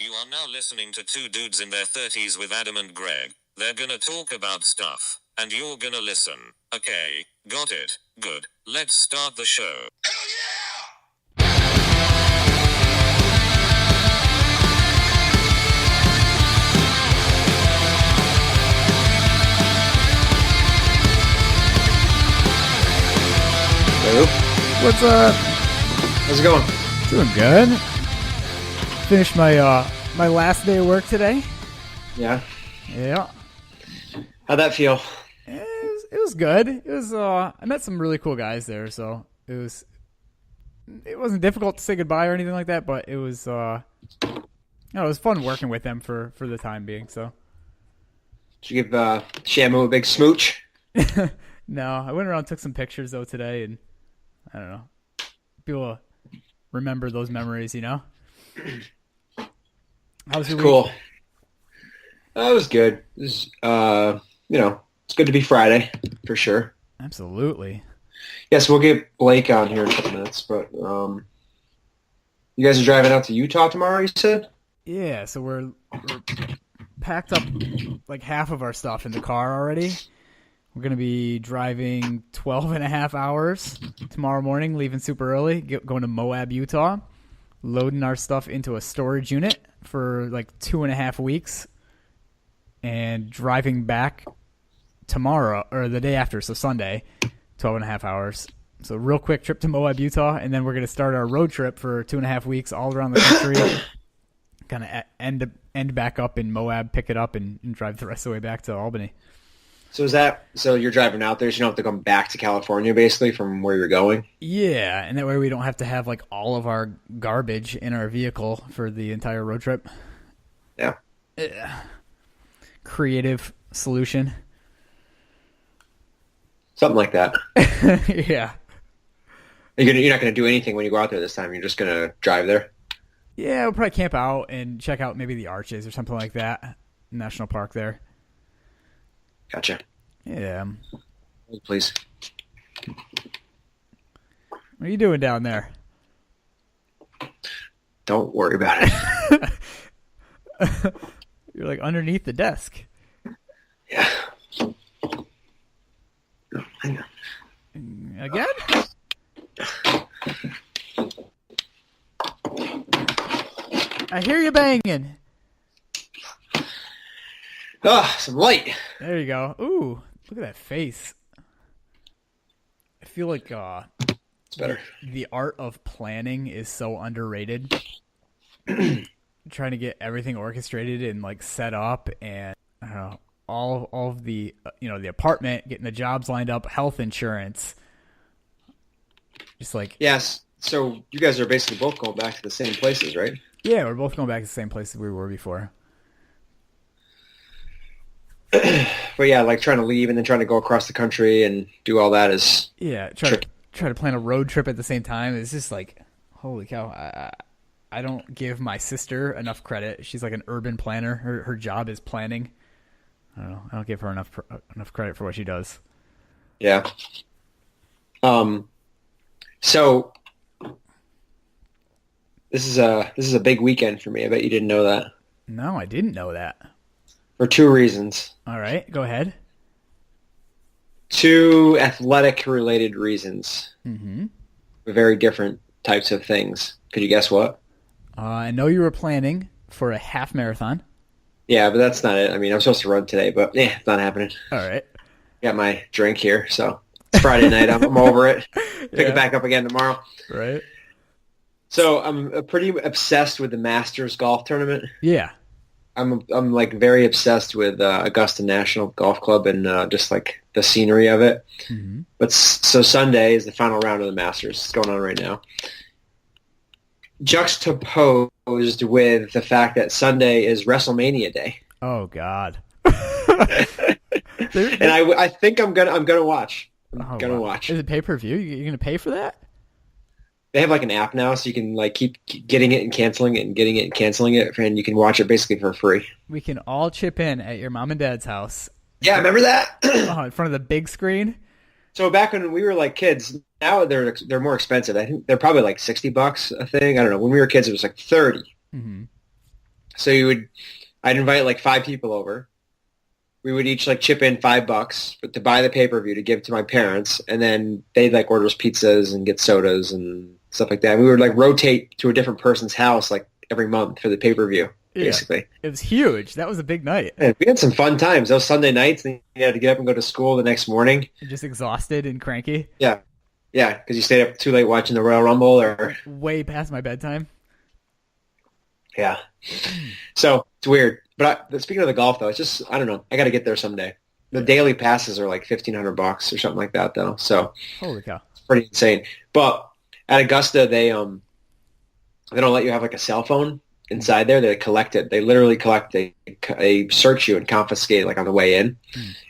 You are now listening to two dudes in their 30s with Adam and Greg. They're gonna talk about stuff, and you're gonna listen. Okay, got it. Good. Let's start the show. Hello. What's up? How's it going? Doing good. Finished my my last day of work today. Yeah. Yeah. How'd that feel? It was good. It was I met some really cool guys there, so it wasn't difficult to say goodbye or anything like that, but it was it was fun working with them for the time being, so. Did you give Shamu a big smooch? No, I went around and took some pictures though today, and I don't know. People remember those memories, you know? How was your Cool. week? That was good. It was, it's good to be Friday, for sure. Absolutely. Yes, we'll get Blake on here in a couple minutes, but you guys are driving out to Utah tomorrow, you said? Yeah, so we're packed up like half of our stuff in the car already. We're going to be driving 12 and a half hours tomorrow morning, leaving super early, going to Moab, Utah, loading our stuff into a storage unit for like 2.5 weeks, and driving back tomorrow, or the day after, so Sunday, 12 and a half hours. So real quick trip to Moab, Utah, and then we're going to start our road trip for 2.5 weeks all around the country, kind of end back up in Moab, pick it up, and drive the rest of the way back to Albany. So you're driving out there, so you don't have to come back to California, basically, from where you're going? Yeah, and that way we don't have to have like all of our garbage in our vehicle for the entire road trip. Yeah. Creative solution. Something like that. Yeah. You're not going to do anything when you go out there this time. You're just going to drive there? Yeah, we'll probably camp out and check out maybe the Arches or something like that. National Park there. Gotcha. Yeah. Please. What are you doing down there? Don't worry about it. You're like underneath the desk. Yeah. No, hang on. Again? I hear you banging. Some light. There you go. Ooh, look at that face. I feel like It's better. the art of planning is so underrated. Trying to get everything orchestrated and like set up, and I don't know, all of the the apartment, getting the jobs lined up, health insurance. Just like Yes. So you guys are basically both going back to the same places, right? yeah, we're both going back to the same places we were before. But yeah, like trying to leave and then trying to go across the country and do all that is Yeah, try to plan a road trip at the same time. It's just like, holy cow! I don't give my sister enough credit. She's like an urban planner. Her job is planning. I don't know. I don't give her enough credit for what she does. yeah. So this is a big weekend for me. I bet you didn't know that. No, I didn't know that. For two reasons. All right, go ahead. Two athletic-related reasons. Mm-hmm. Very different types of things. Could you guess what? I know you were planning for a half marathon. Yeah, but that's not it. I mean, I'm supposed to run today, but it's not happening. All right. Got my drink here, so it's Friday night. I'm over it. Pick it back up again tomorrow. Right. So I'm pretty obsessed with the Masters golf tournament. Yeah. I'm like very obsessed with Augusta National Golf Club and just like the scenery of it. Mm-hmm. But so Sunday is the final round of the Masters. It's going on right now. Juxtaposed with the fact that Sunday is WrestleMania Day. Oh God. And I think I'm gonna watch. I'm gonna wow. watch. Is it pay-per-view? You're gonna pay for that? They have like an app now, so you can like keep getting it and canceling it and getting it and canceling it, and you can watch it basically for free. We can all chip in at your mom and dad's house. Yeah, remember that? In front of the big screen. So back when we were like kids, now they're more expensive. I think they're probably like $60 a thing. I don't know. When we were kids, it was like 30. Mm-hmm. So I'd invite like 5 people over. We would each like chip in $5 to buy the pay-per-view to give to my parents, and then they'd like order us pizzas and get sodas and stuff like that. And we would like rotate to a different person's house like every month for the pay-per-view, basically. It was huge. That was a big night. And we had some fun times. Those Sunday nights, and you had to get up and go to school the next morning. You're just exhausted and cranky. Yeah, because you stayed up too late watching the Royal Rumble or way past my bedtime. Yeah. So it's weird. But speaking of the golf, though, it's just, I don't know. I got to get there someday. The daily passes are like $1,500 or something like that, though. So holy cow, it's pretty insane. But at Augusta, they don't let you have like a cell phone inside there. They collect it. They literally collect. They search you and confiscate like on the way in,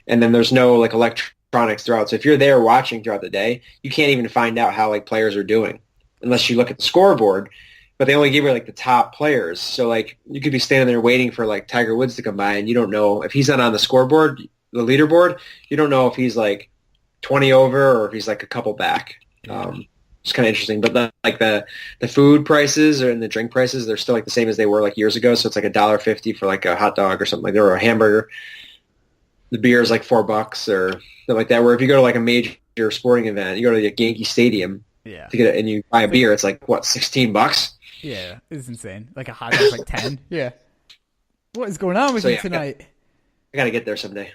and then there's no like electronics throughout. So if you're there watching throughout the day, you can't even find out how like players are doing unless you look at the scoreboard. But they only give you like the top players. So like you could be standing there waiting for like Tiger Woods to come by, and you don't know if he's not on the scoreboard, the leaderboard. You don't know if he's like 20 over or if he's like a couple back. It's kind of interesting. But the food prices and the drink prices, they're still like the same as they were like years ago. So it's like $1.50 for like a hot dog or something like that, or a hamburger. The beer is like $4 or something like that. Where if you go to like a major sporting event, you go to the Yankee Stadium to get it, and you buy a beer, it's like what, $16? Yeah, it's insane. Like a hot dog's like 10. Yeah. What is going on with you tonight? I gotta get there someday.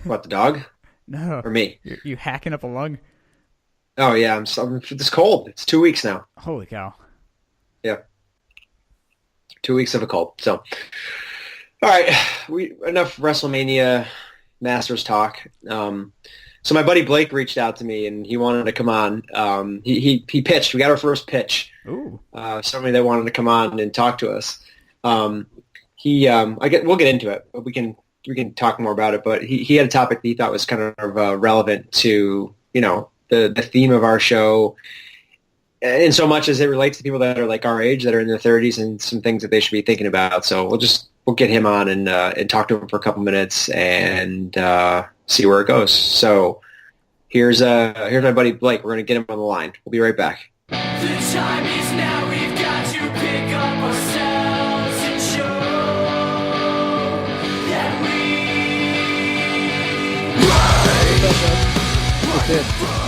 What, the dog? No. Or me? You hacking up a lung? Oh yeah, it's cold. It's 2 weeks now. Holy cow. Yeah. 2 weeks of a cold. So, all right, enough WrestleMania Masters talk. So my buddy Blake reached out to me, and he wanted to come on. He pitched. We got our first pitch. Ooh. Somebody that wanted to come on and talk to us. We'll get into it, but we can talk more about it. But he had a topic that he thought was kind of relevant to the theme of our show, in so much as it relates to people that are like our age, that are in their 30s, and some things that they should be thinking about. So we'll get him on and talk to him for a couple minutes and see where it goes. So here's my buddy Blake. We're going to get him on the line. We'll be right back. The time is now, we've got to pick up ourselves and show that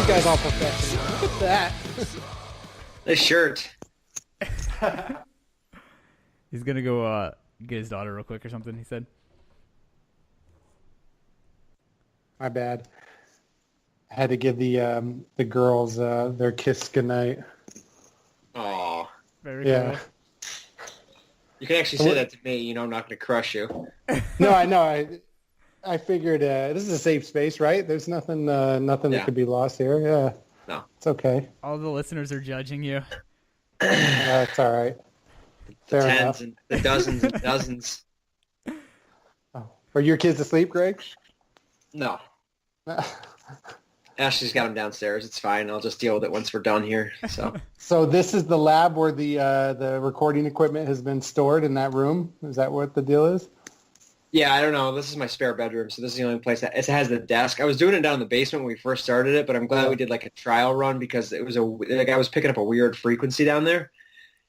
You guys all professional. Look at that. Nice shirt. He's going to go get his daughter real quick or something, he said. My bad. I had to give the girls their kiss goodnight. Aw. Very cool. You can actually say that to me. I'm not going to crush you. No, I know. I figured this is a safe space, right? There's nothing that could be lost here. Yeah. No. It's okay. All the listeners are judging you. It's all right. The Fair tens enough. and the dozens and dozens. Oh. Are your kids asleep, Greg? No. Ashley's got them downstairs. It's fine. I'll just deal with it once we're done here. So this is the lab where the recording equipment has been stored in that room? Is that what the deal is? Yeah, I don't know. This is my spare bedroom, so this is the only place that it has the desk. I was doing it down in the basement when we first started it, but I'm glad we did like a trial run because it was I was picking up a weird frequency down there.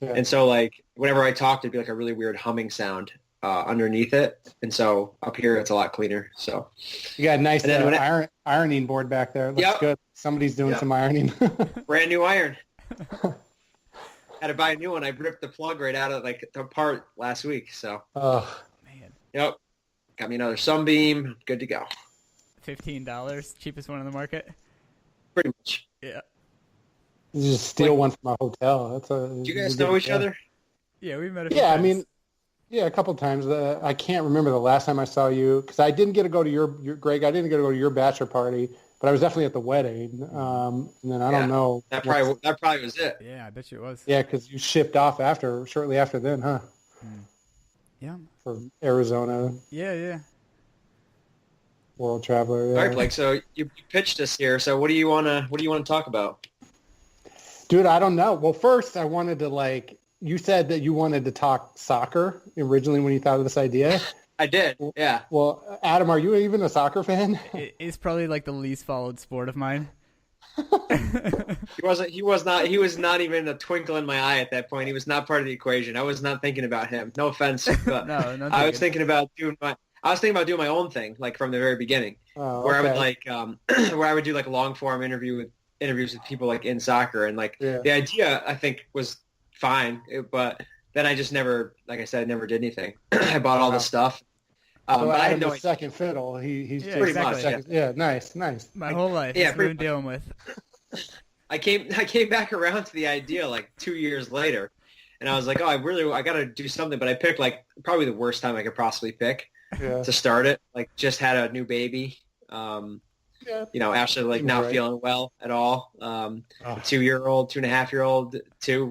Yeah. And so like whenever I talked, it'd be like a really weird humming sound underneath it. And so up here, it's a lot cleaner. So you got a nice ironing board back there. It looks good. Somebody's doing some ironing. Brand new iron. Had to buy a new one. I ripped the plug right out of like the part last week. So. Oh man. Yep. Got me another Sunbeam. Good to go. $15, cheapest one on the market. Pretty much. Yeah. You just steal one from a hotel. Do you guys know each other? Yeah, we've met a few times. I mean, a couple times. I can't remember the last time I saw you because I didn't get to go to your Greg. I didn't get to go to your bachelor party, but I was definitely at the wedding. And then I don't know. That probably was it. Yeah, I bet you it was. Yeah, because you shipped off shortly after then, huh? Yeah. From Arizona. Yeah. World traveler. Yeah. All right, Blake. So you pitched us here. So what do you want to talk about? Dude, I don't know. Well, first I wanted to you said that you wanted to talk soccer originally when you thought of this idea. I did. Yeah. Well, Adam, are you even a soccer fan? It's probably like the least followed sport of mine. He was not even a twinkle in my eye at that point. He was not part of the equation. I was not thinking about him. No offense, but No, I was thinking about doing my own thing, like from the very beginning, where I would like where I would do like long form interviews with people like in soccer, and like the idea I think was fine, but then I just never, like I said, never did anything. I bought all the stuff. So but I had no second fiddle. He's pretty much. Nice. My whole life. Yeah, That's what I've been dealing with. I came back around to the idea like 2 years later, and I was like, I got to do something. But I picked like probably the worst time I could possibly pick to start it. Like just had a new baby. Ashley like not feeling well at all. 2-year-old, 2.5-year-old,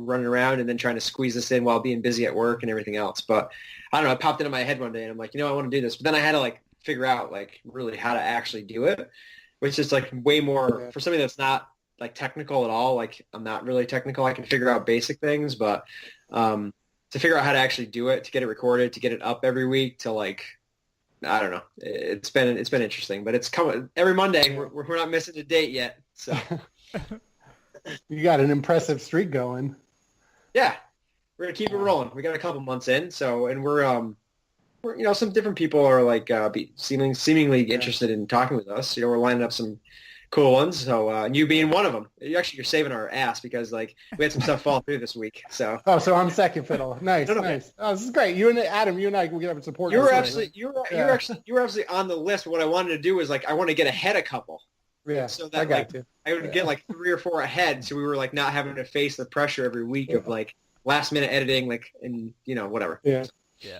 running around and then trying to squeeze this in while being busy at work and everything else. But I don't know. It popped into my head one day and I'm like, I want to do this. But then I had to like figure out like really how to actually do it, which is like way more for somebody that's not like technical at all. Like I'm not really technical. I can figure out basic things, but to figure out how to actually do it, to get it recorded, to get it up every week, to like, I don't know. It's been interesting, but it's coming every Monday. We're not missing a date yet. So you got an impressive streak going. Yeah, we're gonna keep it rolling. We got a couple months in, and we're some different people are like seemingly interested in talking with us. We're lining up some cool ones. So you being one of them. You're saving our ass because like we had some stuff fall through this week. So so I'm second fiddle. Nice. Nice. Oh, this is great. You and Adam, you and I will get up and support. You were actually on the list. What I wanted to do was like I want to get ahead a couple. Yeah. So that I would get like 3 or 4 ahead, so we were like not having to face the pressure every week of like last minute editing, like and whatever. Yeah. Yeah.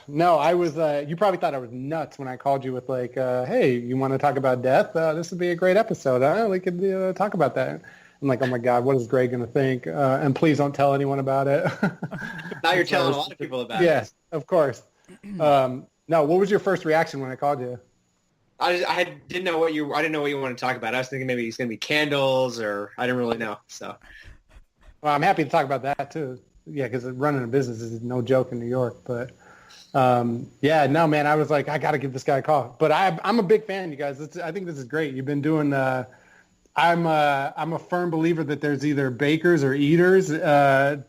No, I was, you probably thought I was nuts when I called you with like, hey, you want to talk about death? This would be a great episode. We could talk about that. I'm like, oh my God, what is Greg going to think? And please don't tell anyone about it. Now you're telling a lot of people about it. Yes, of course. No, what was your first reaction when I called you? I didn't know what you wanted to talk about. I was thinking maybe it's going to be candles or I didn't really know. So, well, I'm happy to talk about that too. Yeah, because running a business is no joke in New York. But no, man, I was like, I got to give this guy a call. But I'm a big fan, you guys. I think this is great. You've been doing. I'm a firm believer that there's either bakers or eaters.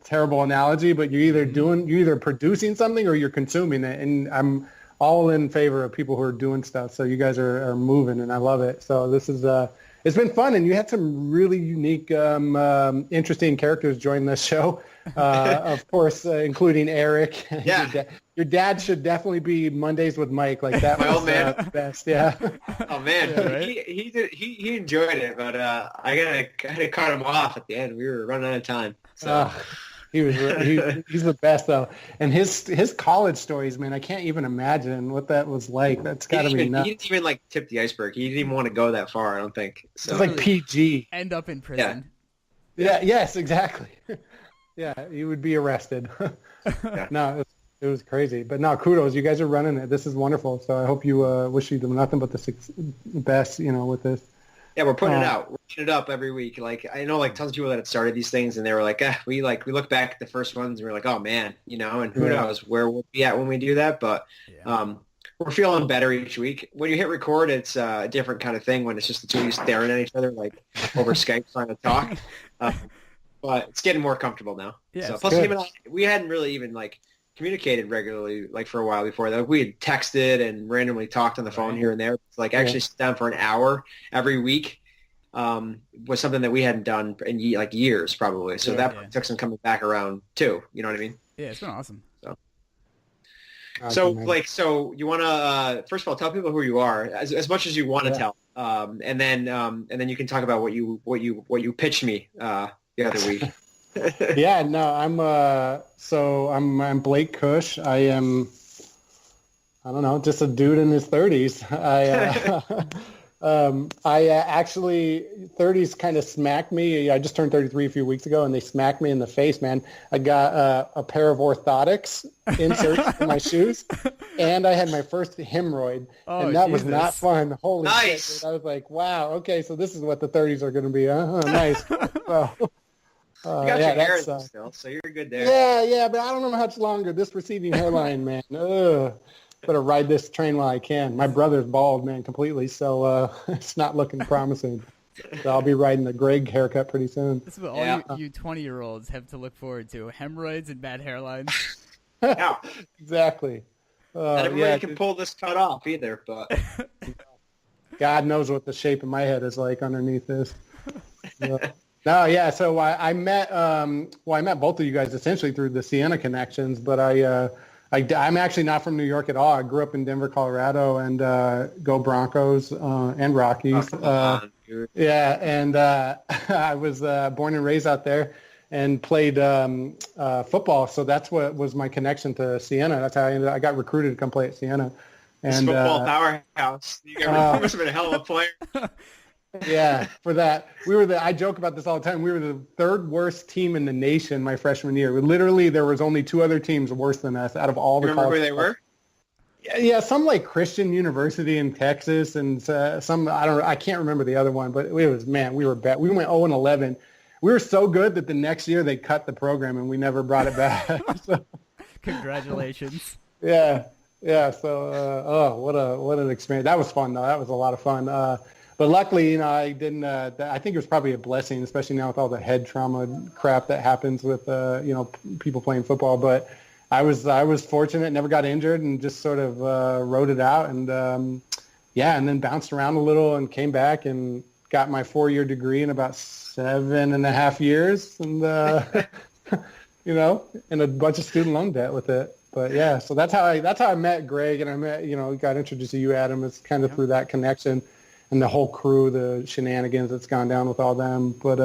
Terrible analogy, but you're either producing something or you're consuming it, and I'm all in favor of people who are doing stuff. So you guys are moving, and I love it. So this is it's been fun, and you had some really unique, interesting characters join this show. Of course, including Eric. Yeah. Your dad should definitely be Mondays with Mike. Like that. My old man. The best. Yeah. Oh man, Yeah, right? he enjoyed it, but I gotta cut him off at the end. We were running out of time. So he's the best though, and his college stories, man. I can't even imagine what that was like. That's got to be nuts. He didn't even like tip the iceberg. He didn't even want to go that far. I don't think. So. It's like PG. End up in prison. Yeah. Yes. Exactly. Yeah, you would be arrested. Yeah. No, it was crazy. But no, kudos. You guys are running it. This is wonderful. So I hope you wish you nothing but the best, with this. Yeah, we're putting it out. We're putting it up every week. Like I know like tons of people that had started these things and they were like, we look back at the first ones and we're like, oh man, and who knows where we'll be at when we do that. But we're feeling better each week. When you hit record, it's a different kind of thing when it's just the two of you staring at each other like over Skype trying to talk. But it's getting more comfortable now. Yeah, so, plus, him and I, we hadn't really even like communicated regularly like for a while before that. We had texted and randomly talked on the phone here and there. It's like actually sit down for an hour every week was something that we hadn't done in years probably. So took some coming back around too. You know what I mean? Yeah, it's been awesome. So you want to first of all tell people who you are as much as you want to tell, and then you can talk about what you pitched me the other week. Yeah, no, I'm Blake Cush. I don't know, just a dude in his 30s. I actually 30s kind of smacked me. I just turned 33 a few weeks ago, and they smacked me in the face, man. I got a pair of orthotics inserts in my shoes, and I had my first hemorrhoid, and that was not fun. Holy shit! Dude. I was like, wow, okay, so this is what the 30s are going to be. Nice. So, you got your hair still, so you're good there. Yeah, but I don't know how much longer. This receding hairline, man. Better ride this train while I can. My brother's bald, man, completely, so it's not looking promising. So I'll be riding the Graig haircut pretty soon. This is what all you 20-year-olds have to look forward to: hemorrhoids and bad hairlines. Yeah. Exactly. Not everybody can pull this cut off either, but God knows what the shape of my head is like underneath this. No, yeah. So I met both of you guys essentially through the Siena connections, but I'm actually not from New York at all. I grew up in Denver, Colorado, and go Broncos and Rockies. Yeah, and I was born and raised out there and played football. So that's what was my connection to Siena. That's how I got recruited to come play at Siena. And football powerhouse. You must have been a hell of a player. Yeah, for that. I joke about this all the time. We were the third worst team in the nation my freshman year. Literally, there was only 2 other teams worse than us out of all the Remember who they were? Yeah, some like Christian University in Texas and some, I can't remember the other one, but it was, man, we were bad. We went 0-11. We were so good that the next year they cut the program and we never brought it back. So, Congratulations. Yeah. So, what an experience. That was fun though. That was a lot of fun. But luckily, I didn't. I think it was probably a blessing, especially now with all the head trauma crap that happens with people playing football. But I was fortunate, never got injured, and just sort of rode it out, and and then bounced around a little, and came back and got my 4-year degree in about 7.5 years, and and a bunch of student loan debt with it. But yeah, so that's how I met Greg, and I met got introduced to you, Adam. It's kind of through that connection. And the whole crew, the shenanigans that's gone down with all them. But,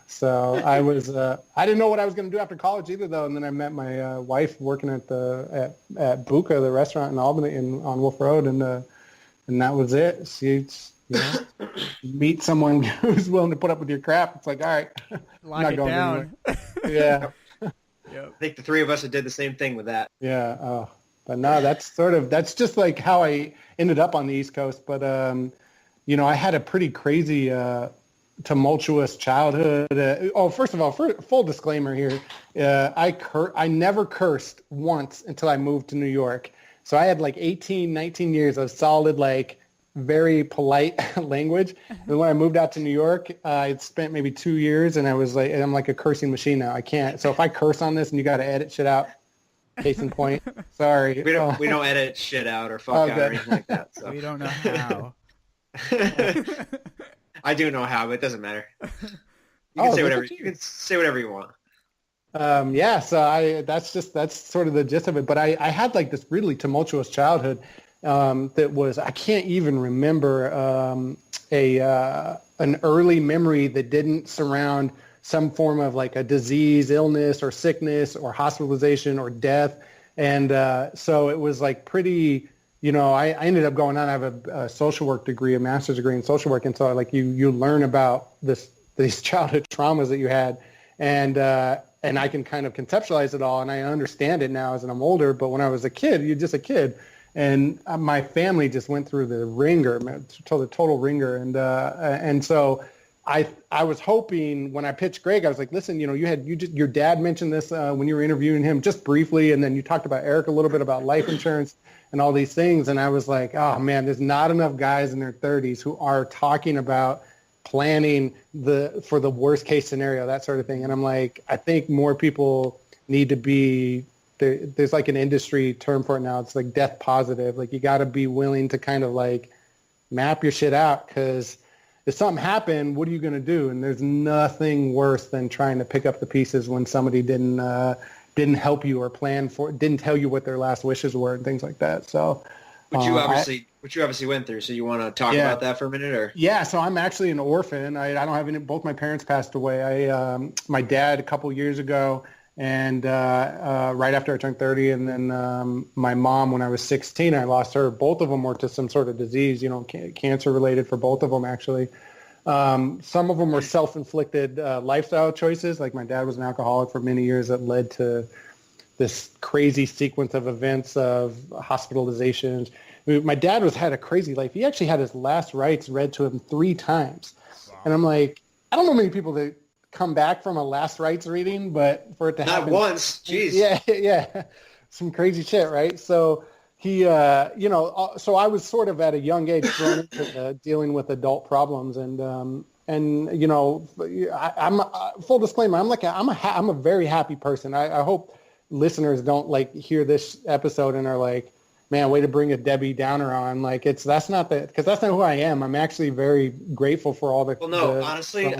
so I was, I didn't know what I was going to do after college either, though. And then I met my wife working at Buca, the restaurant in Albany on Wolf Road. And that was it. Meet someone who's willing to put up with your crap. It's like, all right. Lock it down. Yeah. Yep. I think the 3 of us did the same thing with that. Yeah. Oh. But no, that's just like how I ended up on the East Coast. But, I had a pretty crazy, tumultuous childhood. First of all, full disclaimer here. I never cursed once until I moved to New York. So I had like 18, 19 years of solid, like very polite language. And when I moved out to New York, I'd spent maybe 2 years and I'm like a cursing machine now. I can't. So if I curse on this and you got to edit shit out, case in point. Sorry. We don't edit shit out or fuck out or anything like that. So. We don't know how. I do know how, but it doesn't matter. You can say whatever. You can say whatever you want. So that's sort of the gist of it. But I had like this really tumultuous childhood that was, I can't even remember an early memory that didn't surround some form of like a disease, illness, or sickness, or hospitalization, or death. And so it was like pretty, I ended up going on. I have a social work degree, a master's degree in social work. And so like you learn about these childhood traumas that you had. And I can kind of conceptualize it all. And I understand it now as I'm older. But when I was a kid, you're just a kid. And my family just went through the ringer, the total ringer. And so I was hoping when I pitched Greg, I was like, listen, your dad mentioned this when you were interviewing him just briefly, and then you talked about Eric a little bit about life insurance and all these things, and I was like, oh man, there's not enough guys in their 30s who are talking about planning for the worst case scenario, that sort of thing. And I'm like, I think more people need to be there's like an industry term for it now. It's like death positive. Like you got to be willing to kind of like map your shit out, because if something happened, what are you going to do? And there's nothing worse than trying to pick up the pieces when somebody didn't help you or plan for, didn't tell you what their last wishes were and things like that. So, which you obviously went through. So you want to talk about that for a minute, or? Yeah. So I'm actually an orphan. I don't have any. Both my parents passed away. My dad a couple years ago, and right after I turned 30, and then my mom when I was 16, I lost her. Both of them were to some sort of disease, cancer related for both of them actually. Some of them were self-inflicted lifestyle choices. Like my dad was an alcoholic for many years that led to this crazy sequence of events of hospitalizations. My dad had a crazy life. He actually had his last rites read to him 3 times. Wow. And I'm like, I don't know many people that come back from a last rites reading, but for it to happen not once, jeez. Yeah, some crazy shit, right? So so I was sort of at a young age thrown into dealing with adult problems, and I'm full disclaimer. I'm a very happy person. I hope listeners don't like hear this episode and are like, man, way to bring a Debbie Downer on. Like that's not who I am. I'm actually very grateful for all the. Well, no, honestly,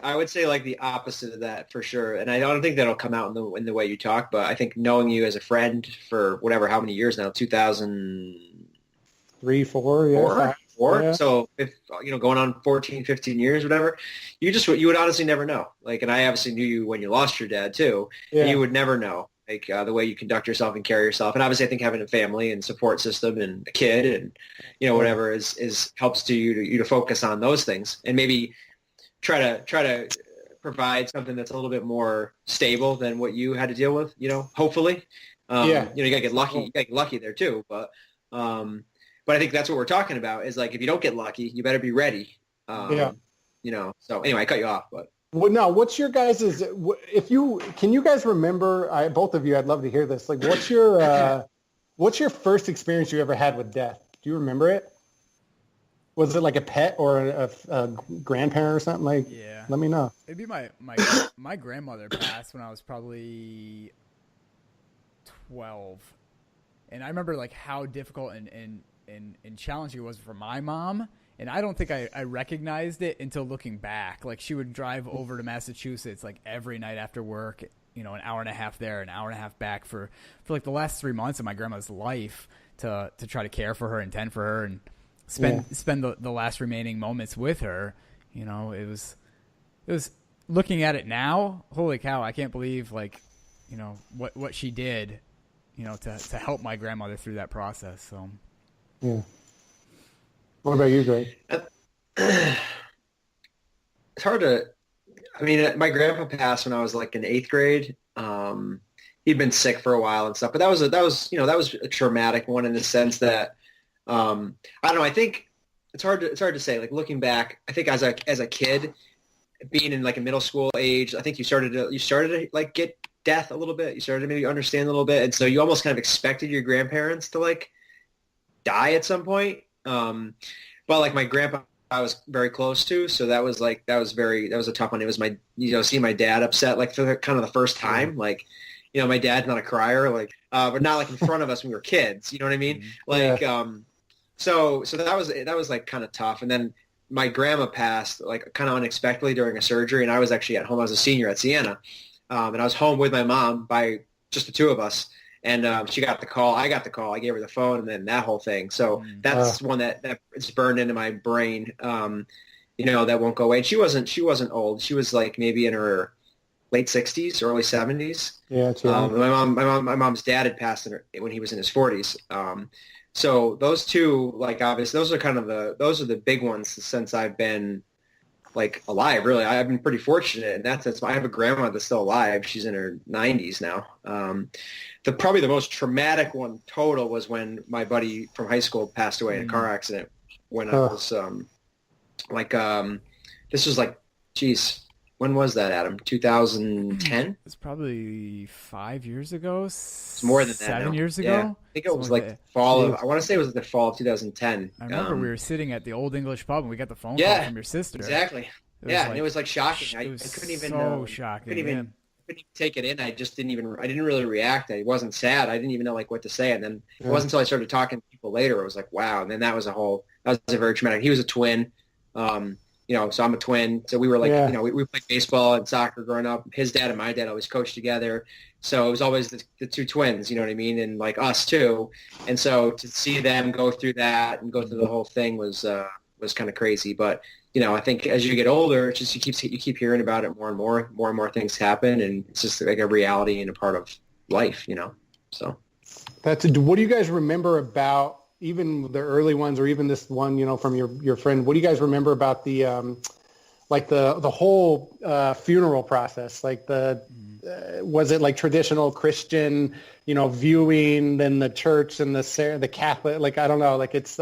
I would say like the opposite of that for sure. And I don't think that'll come out in the way you talk, but I think knowing you as a friend for how many years now, 2003, 4, yeah. 4. Yeah. So if, going on 14, 15 years, whatever, you would honestly never know. Like, and I obviously knew you when you lost your dad too. Yeah. And you would never know. Like the way you conduct yourself and carry yourself, and obviously I think having a family and support system and a kid and whatever is helps you to focus on those things and maybe try to provide something that's a little bit more stable than what you had to deal with. Hopefully, you gotta get lucky. You gotta get lucky there too, but I think that's what we're talking about is like if you don't get lucky, you better be ready. So anyway, I cut you off, but. Well, now, what's your guys' can you guys remember, both of you, I'd love to hear this. Like, what's your first experience you ever had with death? Do you remember it? Was it like a pet or a grandparent or something? Like, yeah. Let me know. It'd be my grandmother passed when I was probably 12. And I remember like how difficult and challenging it was for my mom. And I don't think I recognized it until looking back. Like she would drive over to Massachusetts like every night after work, an hour and a half there, an hour and a half back for like the last 3 months of my grandma's life to try to care for her and tend for her and spend the last remaining moments with her. It was looking at it now, holy cow, I can't believe like, what she did, to help my grandmother through that process. So yeah. What about you, Greg? It's hard to. I mean, my grandpa passed when I was like in 8th grade. He'd been sick for a while and stuff, but that was a traumatic one in the sense that I don't know. I think it's hard to say. Like looking back, I think as a kid, being in like a middle school age, I think you started to like get death a little bit. You started to maybe understand a little bit, and so you almost kind of expected your grandparents to like die at some point. But like my grandpa I was very close to, so that was a tough one. It was my, seeing my dad upset, like for kind of the first time, like, my dad's not a crier, like, but not like in front of us when we were kids, you know what I mean? Like, so that was like kind of tough. And then my grandma passed like kind of unexpectedly during a surgery, and I was actually at home. I was a senior at Siena, and I was home with my mom by just the two of us. And she got the call. I got the call. I gave her the phone, and then that whole thing. So that's one that it's burned into my brain. That won't go away. And she wasn't old. She was like maybe in her late 60s, early 70s. Yeah, it's young. My mom's dad had passed when he was in his 40s. So those two, like obviously, those are the big ones since I've been like alive. Really, I've been pretty fortunate in that sense. I have a grandma that's still alive. She's in her 90s now. Probably the most traumatic one total was when my buddy from high school passed away in a car accident when I was this was like, geez, when was that, Adam? 2010? It's probably 5 years ago. It's more than that. 7 years ago. Yeah. I think it was like fall of. I want to say it was the fall of 2010. I remember we were sitting at the Old English pub and we got the phone call from your sister. Exactly. And it was like shocking. I couldn't even. So shocking. Couldn't even take it in. I didn't really react. I wasn't sad. I didn't even know like what to say. And then it wasn't until I started talking to people later, it was like, wow. And then that was a very traumatic. He was a twin. So I'm a twin. So we were like, we played baseball and soccer growing up. His dad and my dad always coached together. So it was always the two twins, you know what I mean? And like us too. And so to see them go through that and go through the whole thing was kind of crazy. But, I think as you get older, it's just you keep hearing about it more and more things happen. And it's just like a reality and a part of life, so. What do you guys remember about even the early ones or even this one, from your friend? What do you guys remember about the whole funeral process? Like was it like traditional Christian, viewing, then the church and the Catholic? Like, I don't know. Like it's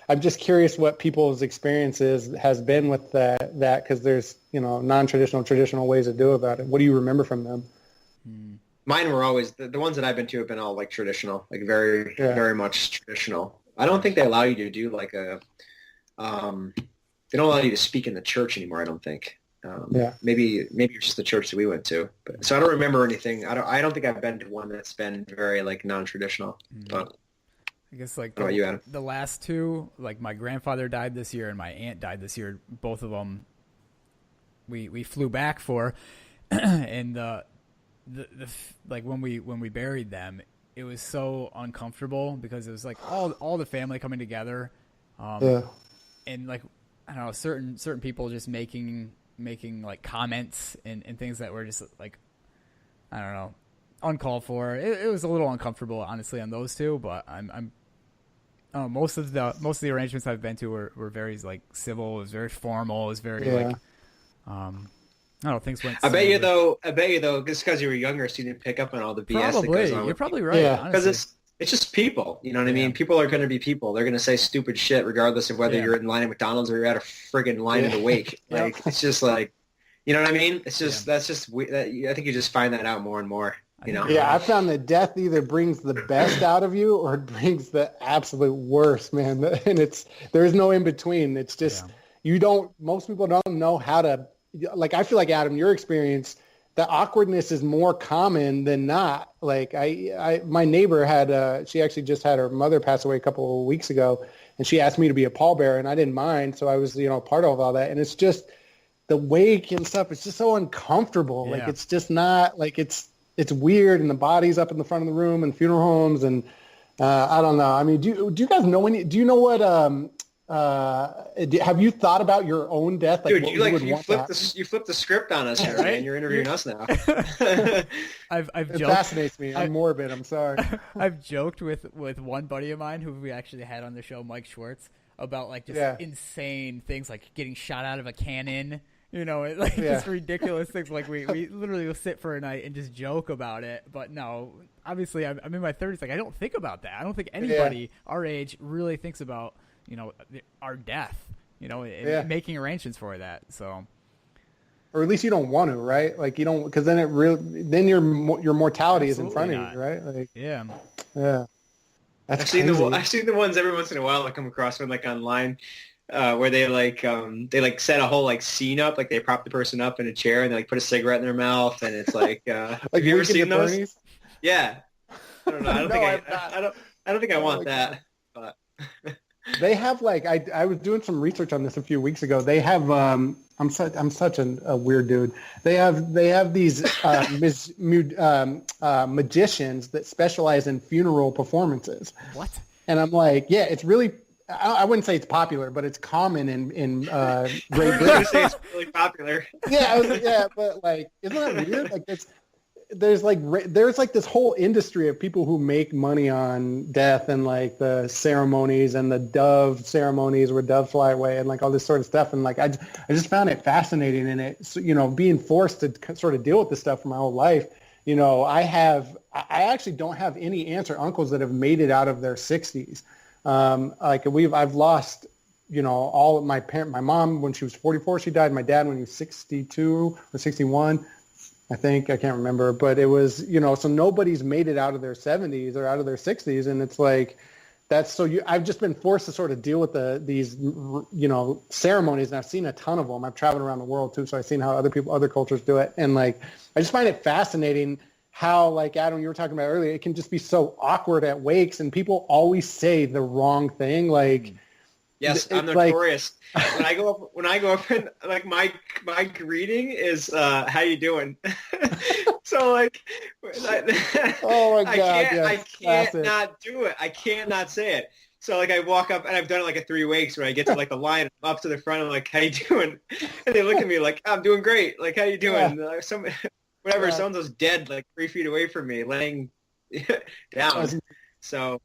I'm just curious what people's experiences has been with that because there's, non-traditional, traditional ways to do about it. What do you remember from them? Mine were always the ones that I've been to have been all like traditional, like very very much traditional. I don't think they allow you to do like a they don't allow you to speak in the church anymore. I don't think. Maybe it's just the church that we went to. But so I don't remember anything. I don't think I've been to one that's been very like non-traditional. But I guess like what about you, Adam? The last two, like my grandfather died this year and my aunt died this year. Both of them we flew back for, and the like when we buried them, it was so uncomfortable because it was like all the family coming together, and like I don't know, certain people just making like comments and things that were just like I don't know, uncalled for. It was a little uncomfortable, honestly, on those two. But I'm most of the arrangements I've been to were very like civil. It was very formal. It was very like I don't know, things went. I bet you though, just because you were younger, so you didn't pick up on all the BS. Probably, that goes on you're probably right. Yeah, because it's just people. You know what I mean? People are going to be people. They're going to say stupid shit regardless of whether you're in line at McDonald's or you're at a friggin' line in the wake. Like it's just like, you know what I mean? It's just that's just I think you just find that out more and more. You know? Yeah, I found that death either brings the best out of you or it brings the absolute worst, man. And there's no in between. It's just most people don't know how to. Like I feel like Adam, your experience, the awkwardness is more common than not. Like my neighbor had she actually just had her mother pass away a couple of weeks ago, and she asked me to be a pallbearer, and I didn't mind, so I was part of all that. And it's just the wake and stuff. It's just so uncomfortable. Yeah. Like it's just not like it's weird, and the body's up in the front of the room and funeral homes, and I don't know. I mean, do you guys know any? Do you know what? Have you thought about your own death? Like, dude, you flipped the script on us here, right? And you're interviewing us now. It fascinates me. I'm morbid. I'm sorry. I've joked with one buddy of mine who we actually had on the show, Mike Schwartz, about like just insane things like getting shot out of a cannon. Just ridiculous things. Like we literally will sit for a night and just joke about it. But no, obviously I'm in my 30s. Like I don't think about that. I don't think anybody our age really thinks about our death, and making arrangements for that. So, or at least you don't want to, right? Like you don't, because then your mortality is in front of you, right? Like, yeah. I've seen the ones every once in a while I come across one like online, where they set a whole like scene up, like they prop the person up in a chair and they like put a cigarette in their mouth, and it's like, like have you ever seen those? Bernie's? Yeah, I don't know. I don't think I want that, but. They have like I was doing some research on this a few weeks ago. They have I'm such a weird dude. They have these magicians that specialize in funeral performances. What? And I'm like, yeah, it's really. I wouldn't say it's popular, but it's common in Great Britain. I would say it's really popular. Yeah, but like, isn't that weird? Like there's this whole industry of people who make money on death and like the ceremonies and the dove ceremonies where doves fly away and like all this sort of stuff. And like I just found it fascinating, and it being forced to sort of deal with this stuff for my whole life. I actually don't have any aunts or uncles that have made it out of their 60s. I've lost all of my mom when she was 44, she died. My dad when he was 62 or 61. I think, I can't remember, but it was, so nobody's made it out of their 70s or out of their 60s. And it's like, I've just been forced to sort of deal with these ceremonies, and I've seen a ton of them. I've traveled around the world too. So I've seen how other cultures do it. And like, I just find it fascinating how, like Adam, you were talking about earlier, it can just be so awkward at wakes and people always say the wrong thing. Like, yes, I'm notorious. When I go up and like my greeting is how you doing? So like oh my god, I can't not do it. I can't not say it. So like I walk up, and I've done it like a 3 weeks where I get to like the line, I'm up to the front, I'm like, how you doing? And they look at me like, I'm doing great. Like, how you doing? Someone's dead like 3 feet away from me, laying down. So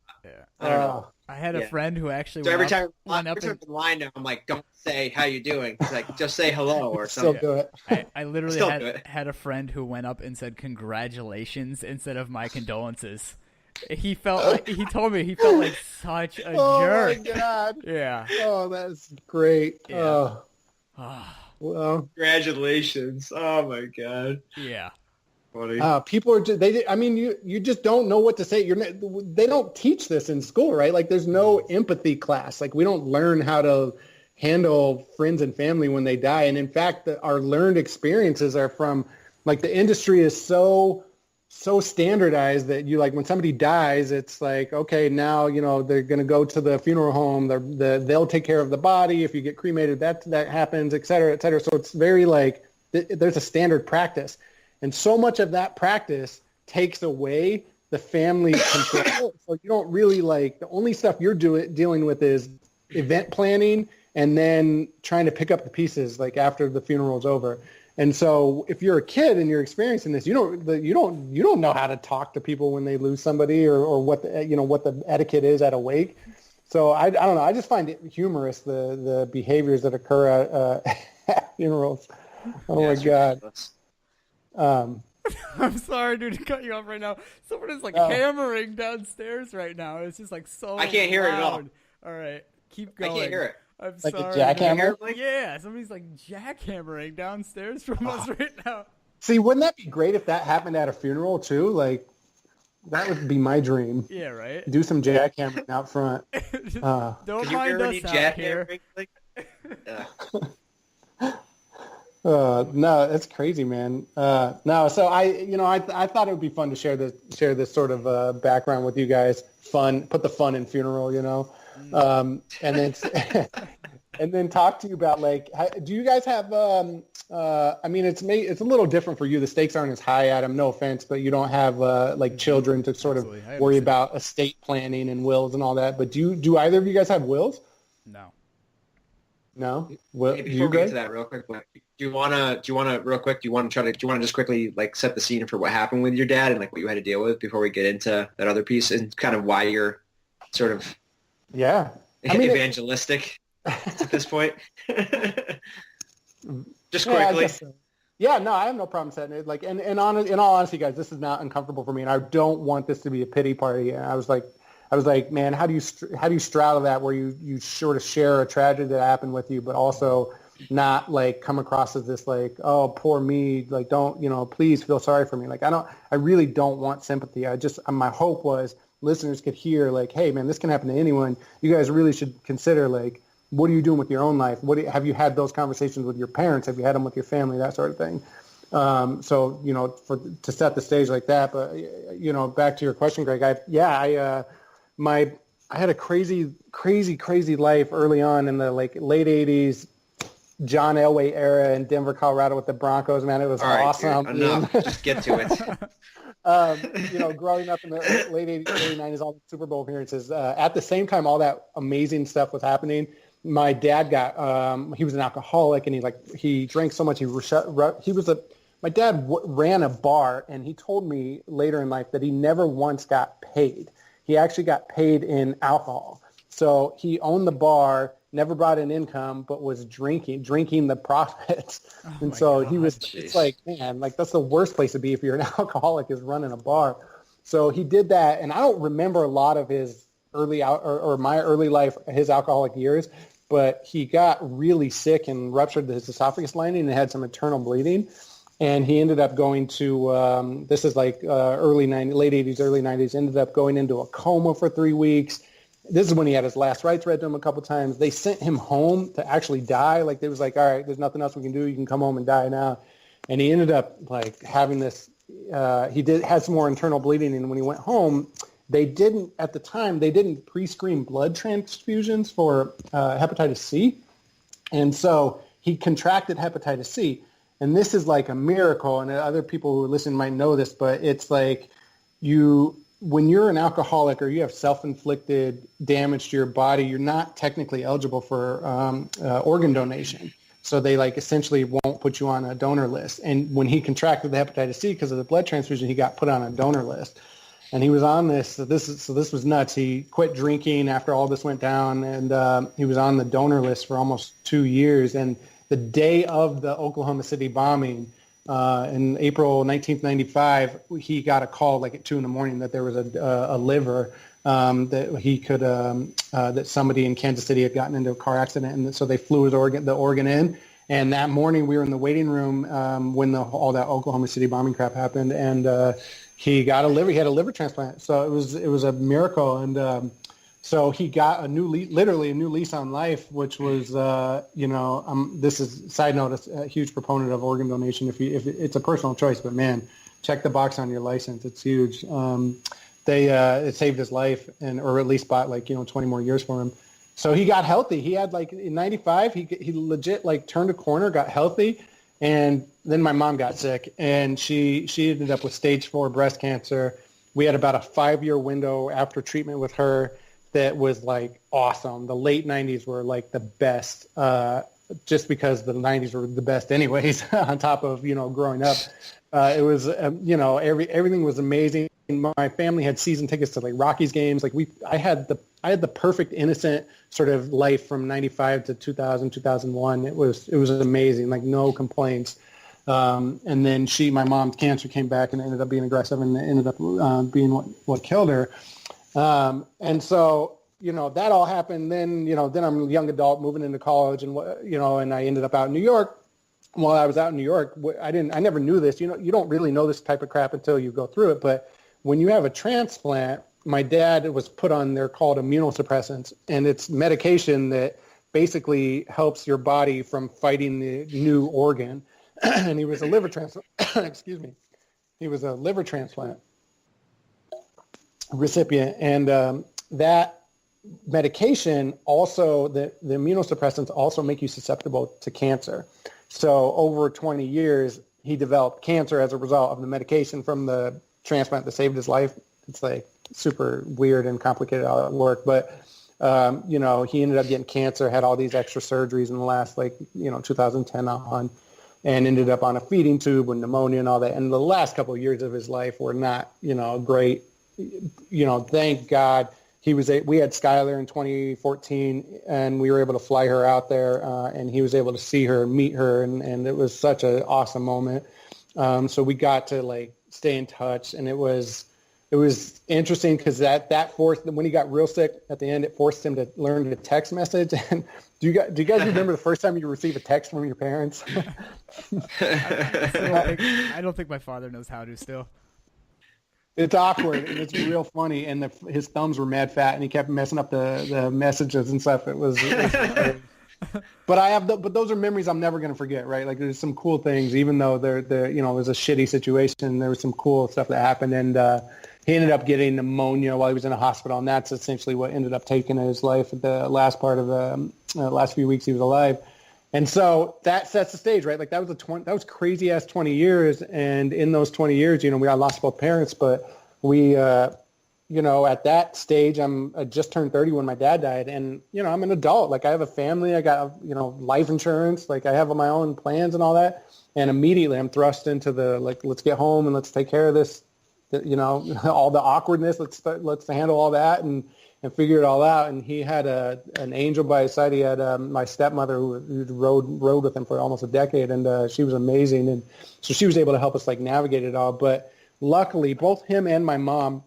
I don't know. I had a friend who actually every time I'm up in line now, I'm like, don't say how you doing. It's like, just say hello or something. Still do it. I literally had a friend who went up and said congratulations instead of my condolences. He told me he felt like such a jerk. Oh my god. Yeah. Oh, that's great. Yeah. Well, congratulations. Oh my god. Yeah. People are just, I mean, you just don't know what to say. They don't teach this in school, right? Like there's no empathy class. Like we don't learn how to handle friends and family when they die. And in fact, our learned experiences are from like the industry is so standardized that you like when somebody dies, it's like, okay, now, they're going to go to the funeral home. They'll take care of the body. If you get cremated, that happens, et cetera, et cetera. So it's very like there's a standard practice. And so much of that practice takes away the family control. So you don't really like the only stuff you're dealing with is event planning and then trying to pick up the pieces like after the funeral's over. And so if you're a kid and you're experiencing this, you don't know how to talk to people when they lose somebody or what the etiquette is at a wake. So I don't know. I just find it humorous, the behaviors that occur at funerals. Oh my God. I'm sorry, dude, to cut you off right now. Someone is hammering downstairs right now. It's just like so I can't hear it at all. All right, keep going. I can't hear it. I'm like sorry. a jackhammer? Yeah, somebody's like jackhammering downstairs from us right now. See, wouldn't that be great if that happened at a funeral too? Like, that would be my dream. Yeah, right? Do some jackhammering out front. Don't mind us out here. No, that's crazy, man. No, so I thought it would be fun to share this sort of background with you guys. Fun, put the fun in funeral, and then and then talk to you about like, do you guys have? I mean, it's a little different for you. The stakes aren't as high, Adam. No offense, but you don't have like children to sort of worry about estate planning and wills and all that. But do either of you guys have wills? No. No. Well, before we get to that real quick, do you want to just quickly like set the scene for what happened with your dad and like what you had to deal with before we get into that other piece and kind of why you're sort of evangelistic at this point? Just quickly. Yeah, no, I have no problem setting it. Like, in all honesty, guys, this is not uncomfortable for me, and I don't want this to be a pity party. And I was like, man, how do you straddle that where you sort of share a tragedy that happened with you, but also not like come across as this like, oh, poor me, like don't, please feel sorry for me. Like I really don't want sympathy. My hope was listeners could hear like, hey man, this can happen to anyone. You guys really should consider like, what are you doing with your own life? Have you had those conversations with your parents? Have you had them with your family? That sort of thing. So, to set the stage like that, but back to your question, Greg, I had a crazy life early on in the like late 80s, John Elway era in Denver, Colorado with the Broncos, man. It was awesome. Dude, enough. Just get to it. Growing up in the late 80s, early 90s, all the Super Bowl appearances. At the same time, all that amazing stuff was happening. My dad he was an alcoholic and he drank so much. My dad ran a bar, and he told me later in life that he never once got paid. He actually got paid in alcohol. So he owned the bar, never brought in income, but was drinking the profits. Oh and so God, it's like, man, like that's the worst place to be if you're an alcoholic is running a bar. So he did that. And I don't remember a lot of his or my early life, his alcoholic years, but he got really sick and ruptured his esophagus lining and had some internal bleeding. And he ended up going to, this is like late 80s, early 90s, ended up going into a coma for 3 weeks. This is when he had his last rites read to him a couple times. They sent him home to actually die. Like they was like, all right, there's nothing else we can do. You can come home and die now. And he ended up like having this, had some more internal bleeding. And when he went home, at the time, they didn't pre-screen blood transfusions for hepatitis C. And so he contracted hepatitis C. And this is like a miracle, and other people who listen might know this, but it's like when you're an alcoholic or you have self-inflicted damage to your body, you're not technically eligible for organ donation. So they like essentially won't put you on a donor list. And when he contracted the hepatitis C because of the blood transfusion, he got put on a donor list. And he was on this. So this was nuts. He quit drinking after all this went down, and he was on the donor list for almost 2 years. And the day of the Oklahoma City bombing in April 1995, he got a call like at 2 a.m. that there was a liver that he could that somebody in Kansas City had gotten into a car accident, and so they flew the organ in, And that morning we were in the waiting room when all that Oklahoma City bombing crap happened, and he had a liver transplant. So it was a miracle, and so he got literally a new lease on life, which was this is side note, a huge proponent of organ donation. If it's a personal choice, but man, check the box on your license. It's huge. It saved his life, or at least bought 20 more years for him. So he got healthy. He had in 95, he legit turned a corner, got healthy. And then my mom got sick, and she ended up with stage 4 breast cancer. We had about a 5-year window after treatment with her that was awesome. The late 90s were the best, just because the 90s were the best anyways, on top of, growing up. It was, everything was amazing. My family had season tickets to Rockies games. I had the perfect innocent sort of life from 95 to 2000, 2001. It was amazing. No complaints. And then my mom's cancer came back and ended up being aggressive, and it ended up being what killed her. And so, that all happened. Then, then I'm a young adult moving into college, and and I ended up out in New York. While I was out in New York, I never knew this. You don't really know this type of crap until you go through it. But when you have a transplant, my dad was put on, they're called immunosuppressants, and it's medication that basically helps your body from fighting the new organ. And he was a liver transplant. Excuse me. He was a liver transplant recipient, and that medication also, the immunosuppressants also make you susceptible to cancer. So over 20 years, he developed cancer as a result of the medication from the transplant that saved his life. It's super weird and complicated how it worked, but he ended up getting cancer, had all these extra surgeries in the last 2010 on, and ended up on a feeding tube with pneumonia and all that. And the last couple of years of his life were not, great. Thank God we had Skylar in 2014, and we were able to fly her out there, and he was able to see her and meet her, and it was such an awesome moment. So we got to stay in touch, and it was interesting because that forced, when he got real sick at the end, it forced him to learn to text message. And do you guys remember the first time you received a text from your parents? I don't think my father knows how to still. It's awkward, and it's real funny, and his thumbs were mad fat, and he kept messing up the messages and stuff. It was but those are memories I'm never going to forget, right? There's some cool things, even though they're it was a shitty situation. There was some cool stuff that happened, and he ended up getting pneumonia while he was in a hospital, and that's essentially what ended up taking his life at the last part of the last few weeks he was alive. And so that sets the stage, right? That was crazy ass 20 years. And in those 20 years, we all lost both parents, but we, at that stage, I just turned 30 when my dad died, and, I'm an adult. I have a family, I got, life insurance, I have my own plans and all that. And immediately I'm thrust into the, let's get home and let's take care of this, all the awkwardness. Let's handle all that and figure it all out. And he had an angel by his side. He had my stepmother who rode with him for almost a decade, and she was amazing. And so she was able to help us navigate it all. But luckily, both him and my mom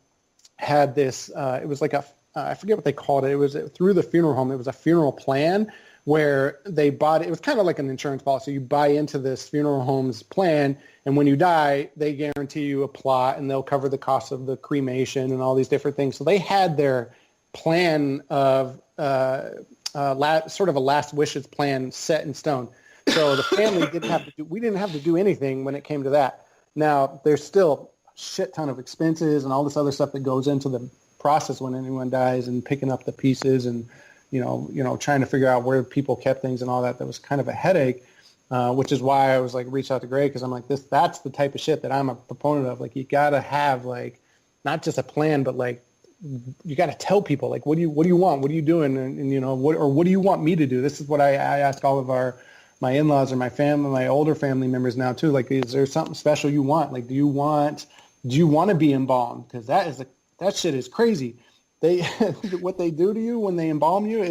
had this. It was I forget what they called it. It was through the funeral home. It was a funeral plan where they bought it. It was kind of like an insurance policy. You buy into this funeral home's plan, and when you die, they guarantee you a plot, and they'll cover the cost of the cremation and all these different things. So they had their plan of sort of a last wishes plan set in stone. So the family we didn't have to do anything when it came to that. Now, there's still a shit ton of expenses and all this other stuff that goes into the process when anyone dies, and picking up the pieces and, trying to figure out where people kept things and all that. That was kind of a headache, which is why I was reach out to Greg, because I'm that's the type of shit that I'm a proponent of. You got to have not just a plan, but you got to tell people, what do you want? What are you doing? And what do you want me to do? This is what I ask all of my in-laws or my family, my older family members now too. Is there something special you want? Do you want to be embalmed? Because that shit is crazy. What they do to you when they embalm you,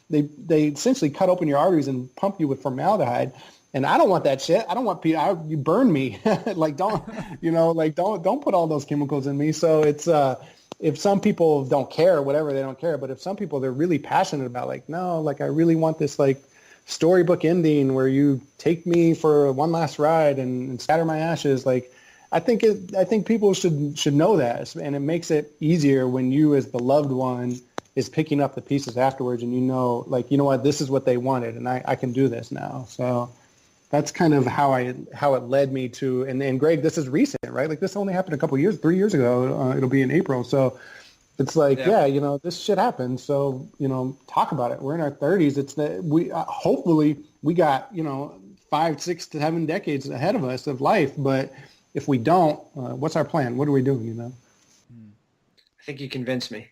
they essentially cut open your arteries and pump you with formaldehyde. And I don't want that shit. I don't want people. You burn me. Don't put all those chemicals in me. So it's if some people don't care, whatever, they don't care. But if some people, they're really passionate about, no, I really want this storybook ending where you take me for one last ride and scatter my ashes. Like, I think people should know that, and it makes it easier when you, as the loved one, is picking up the pieces afterwards, and you know what, this is what they wanted, and I can do this now. So that's kind of how it led me to, and Greg, this is recent, right? Like, this only happened 3 years ago. It'll be in April. So it's like, this shit happens. So, talk about it. We're in our 30s. Hopefully we got, 5, 6 to 7 decades ahead of us of life. But if we don't, what's our plan? What are we doing, I think you convinced me.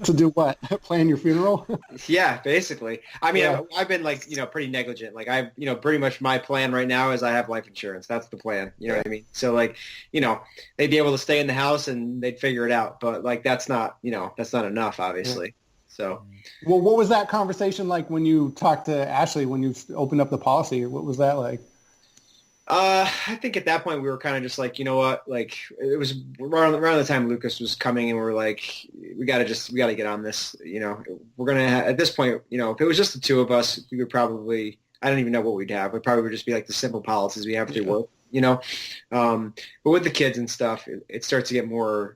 To do what? Plan your funeral? Yeah, basically. I mean, Yeah. I've been pretty negligent. Like, I've, pretty much my plan right now is I have life insurance. That's the plan. You know what I mean? So they'd be able to stay in the house and they'd figure it out. But that's not enough, obviously. Yeah. So. Well, what was that conversation like when you talked to Ashley, when you opened up the policy? What was that like? I think at that point we were kind of just like, you know what, like, it was around the time Lucas was coming, and we were like, we got to get on this. We're going to, at this point, if it was just the two of us, we would probably, I don't even know what we'd have. We'd probably just be like the simple policies we have through work, but with the kids and stuff, it starts to get more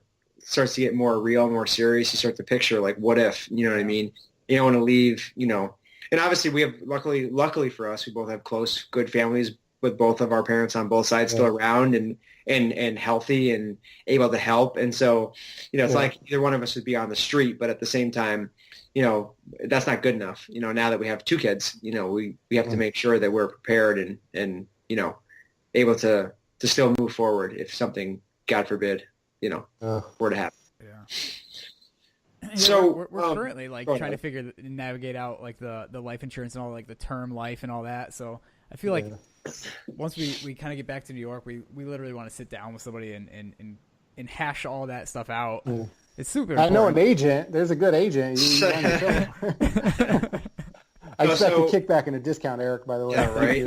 real, more serious. You start to picture, like, what if, you know what I mean? You don't want to leave, and obviously we have, luckily for us, we both have close, good families with both of our parents on both sides still around and healthy and able to help. And so, it's like either one of us would be on the street, but at the same time, that's not good enough. Now that we have 2 kids, we have to make sure that we're prepared and able to still move forward if something, God forbid, were to happen. Yeah. So we're currently trying to navigate out like the life insurance and all, like the term life and all that. So I feel like once we kind of get back to New York, we literally want to sit down with somebody and hash all that stuff out. Mm. It's super important. I know an agent. There's a good agent. I expect a kickback and a discount, Eric, by the way. Yeah, right.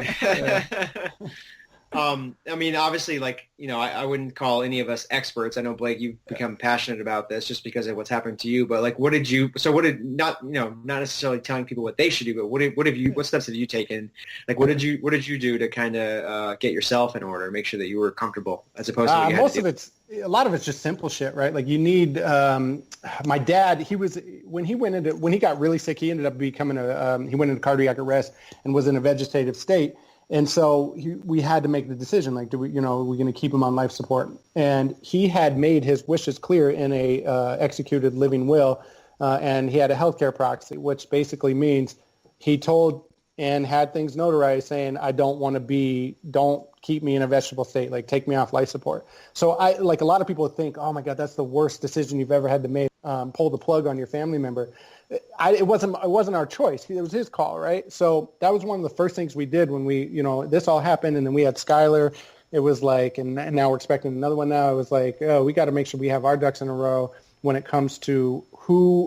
I mean, obviously, I wouldn't call any of us experts. I know, Blake, you've become passionate about this just because of what's happened to you. But not necessarily telling people what they should do, but what steps have you taken? Like, what did you do to kind of get yourself in order, make sure that you were comfortable, as opposed to what you had to do? A lot of it's just simple shit, right? Like, you need, my dad, when he got really sick, he ended up becoming he went into cardiac arrest and was in a vegetative state. And so we had to make the decision, like, are we going to keep him on life support? And he had made his wishes clear in a executed living will, and he had a healthcare proxy, which basically means he told and had things notarized saying, don't keep me in a vegetable state, like, take me off life support. So a lot of people think, oh my God, that's the worst decision you've ever had to make, pull the plug on your family member. It wasn't our choice. It was his call, right? So that was one of the first things we did when this all happened, and then we had Skylar. It was like, and now we're expecting another one now. It was like, oh, we got to make sure we have our ducks in a row when it comes to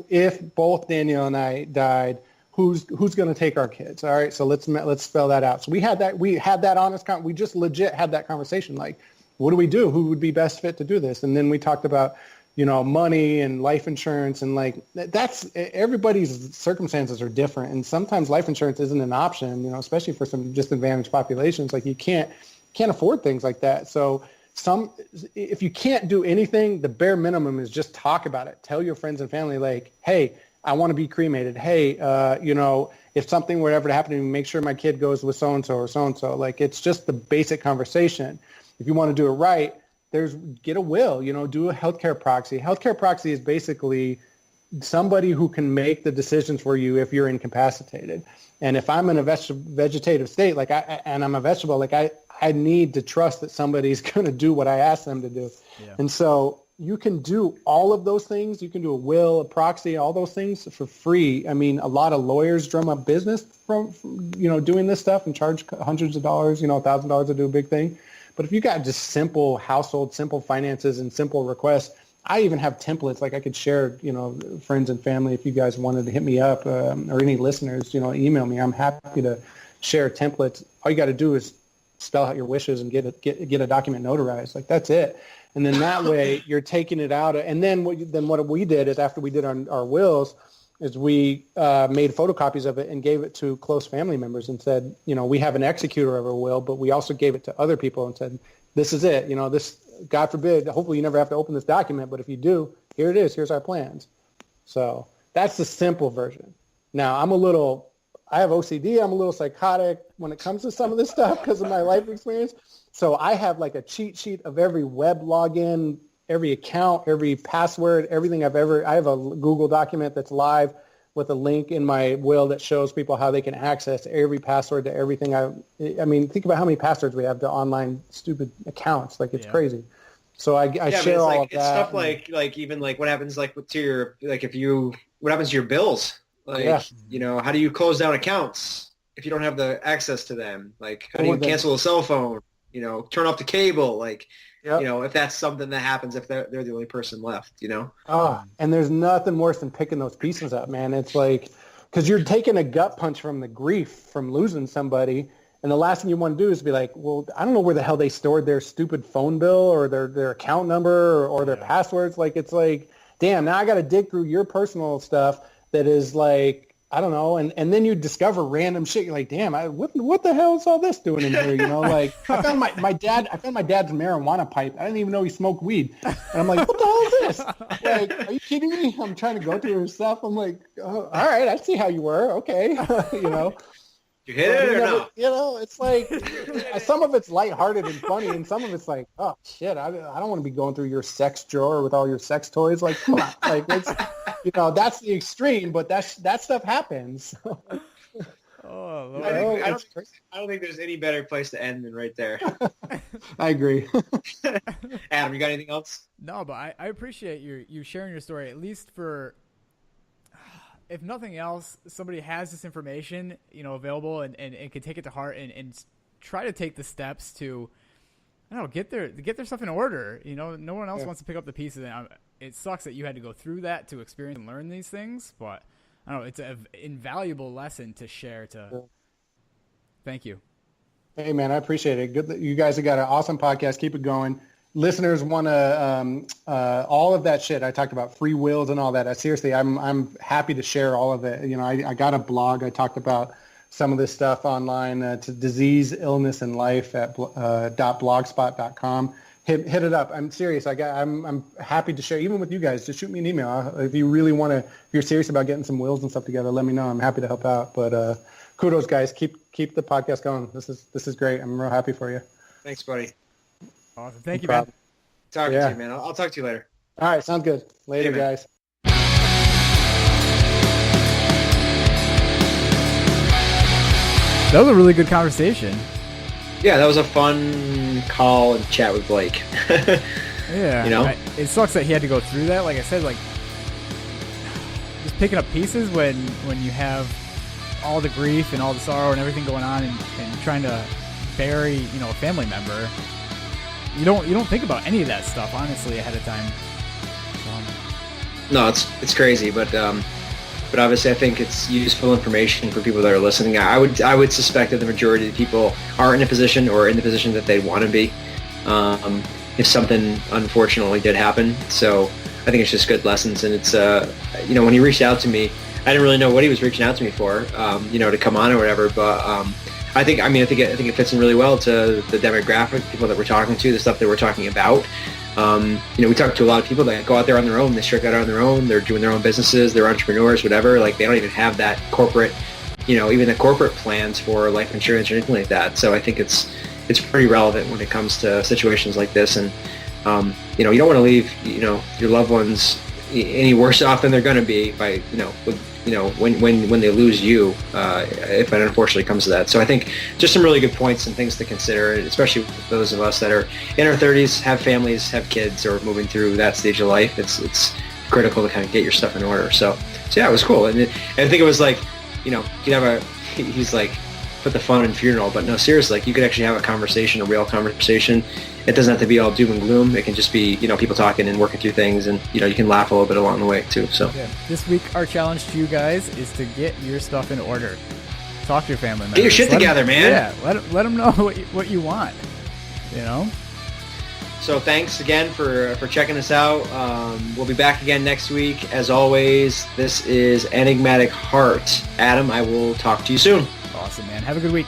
if both Danielle and I died, who's going to take our kids? All right, so let's spell that out. So we had that honest we just legit had that conversation. Like, what do we do? Who would be best fit to do this? And then we talked about, money and life insurance, and like, that's, everybody's circumstances are different. And sometimes life insurance isn't an option, especially for some disadvantaged populations. Like, you can't afford things like that. So if you can't do anything, the bare minimum is just talk about it. Tell your friends and family, like, hey, I want to be cremated. Hey, if something were ever to happen to me, make sure my kid goes with so-and-so or so-and-so. Like, it's just the basic conversation. If you want to do it right, get a will, do a healthcare proxy. Healthcare proxy is basically somebody who can make the decisions for you if you're incapacitated. And if I'm in a vegetative state, and I'm a vegetable, like, I need to trust that somebody's going to do what I ask them to do. Yeah. And so you can do all of those things. You can do a will, a proxy, all those things for free. I mean, a lot of lawyers drum up business from doing this stuff and charge hundreds of dollars, $1,000 to do a big thing. But if you got just simple household, simple finances, and simple requests, I even have templates. Like, I could share, friends and family, if you guys wanted to hit me up, or any listeners, email me. I'm happy to share templates. All you got to do is spell out your wishes and get a document notarized. Like, that's it. And then that way you're taking it out. And then what we did is, after we did our wills, is we made photocopies of it and gave it to close family members and said, we have an executor of a will, but we also gave it to other people and said, this is it. This, God forbid, hopefully you never have to open this document, but if you do, here it is. Here's our plans. So that's the simple version. Now, I have OCD. I'm a little psychotic when it comes to some of this stuff because of my life experience. So I have like a cheat sheet of every web login, every account, every password, everything I have a Google document that's live with a link in my will that shows people how they can access every password to everything. I mean, think about how many passwords we have to online stupid accounts. Like, it's crazy. So I share all of that. It's stuff like even like what happens like what happens to your bills? Like, how do you close down accounts if you don't have the access to them? Like, how do you cancel a cell phone? Turn off the cable? Like, if that's something that happens if they're the only person left, Oh, and there's nothing worse than picking those pieces up, man. It's like, because you're taking a gut punch from the grief from losing somebody, and the last thing you want to do is be like, well, I don't know where the hell they stored their stupid phone bill or their account number or their passwords. Like, it's like, damn, now I got to dig through your personal stuff that is like, I don't know, and then you discover random shit. You're like, damn, what the hell is all this doing in here? Like, I found my dad's marijuana pipe. I didn't even know he smoked weed, and I'm like, what the hell is this? Like, are you kidding me? I'm trying to go through his stuff. I'm like, oh, all right, I see how you were. Okay, You hit it or no? It's like some of it's lighthearted and funny, and some of it's like, oh shit, I don't want to be going through your sex drawer with all your sex toys. Like, come on, like it's, that's the extreme, but that stuff happens. Oh, Lord. I don't think there's any better place to end than right there. I agree. Adam, you got anything else? No, but I appreciate you sharing your story, at least for, if nothing else, somebody has this information, available and can take it to heart and try to take the steps to, I don't know, get their stuff in order. No one else wants to pick up the pieces. And it sucks that you had to go through that to experience and learn these things, but I don't know, it's an invaluable lesson to share. Thank you. Hey man, I appreciate it. Good that you guys have got an awesome podcast. Keep it going. Listeners want to all of that shit I talked about, free wills and all that. Seriously, I'm happy to share all of it. I got a blog. I talked about some of this stuff online. To disease, illness, and life at .blogspot.com. Hit it up. I'm serious. I'm happy to share, even with you guys. Just shoot me an email if you really want to. If you're serious about getting some wills and stuff together, let me know. I'm happy to help out. But kudos, guys. Keep the podcast going. This is great. I'm real happy for you. Thanks, buddy. Awesome. Thank you, man. Talking to you, man. I'll talk to you later. All right. Sounds good. Later, guys. That was a really good conversation. Yeah, that was a fun call and chat with Blake. Yeah. It sucks that he had to go through that. Like I said, like just picking up pieces when you have all the grief and all the sorrow and everything going on and trying to bury, a family member. You don't think about any of that stuff, honestly, ahead of time. No, it's crazy, but obviously I think it's useful information for people that are listening. I would suspect that the majority of the people are in a position or in the position that they want to be, if something unfortunately did happen. So I think it's just good lessons, and it's when he reached out to me, I didn't really know what he was reaching out to me for, to come on or whatever, but I think it fits in really well to the demographic, people that we're talking to, the stuff that we're talking about. We talk to a lot of people that go out there on their own. They strike out on their own. They're doing their own businesses. They're entrepreneurs, whatever. Like, they don't even have that corporate, even the corporate plans for life insurance or anything like that. So I think it's pretty relevant when it comes to situations like this. And you don't want to leave your loved ones any worse off than they're going to be by when they lose you, if it unfortunately comes to that. So I think just some really good points and things to consider, especially with those of us that are in our 30s, have families, have kids, or moving through that stage of life. It's critical to kind of get your stuff in order. So yeah, it was cool. And I think it was like, you could have he's like, put the fun in funeral, but no, seriously, like, you could actually have a conversation, a real conversation. It doesn't have to be all doom and gloom. It can just be, people talking and working through things, and, you can laugh a little bit along the way too. So this week, our challenge to you guys is to get your stuff in order. Talk to your family members. Get your shit together, man. Yeah, let them know what you want, So thanks again for checking us out. We'll be back again next week. As always, this is Enigmatic Heart. Adam, I will talk to you soon. Awesome, man. Have a good week.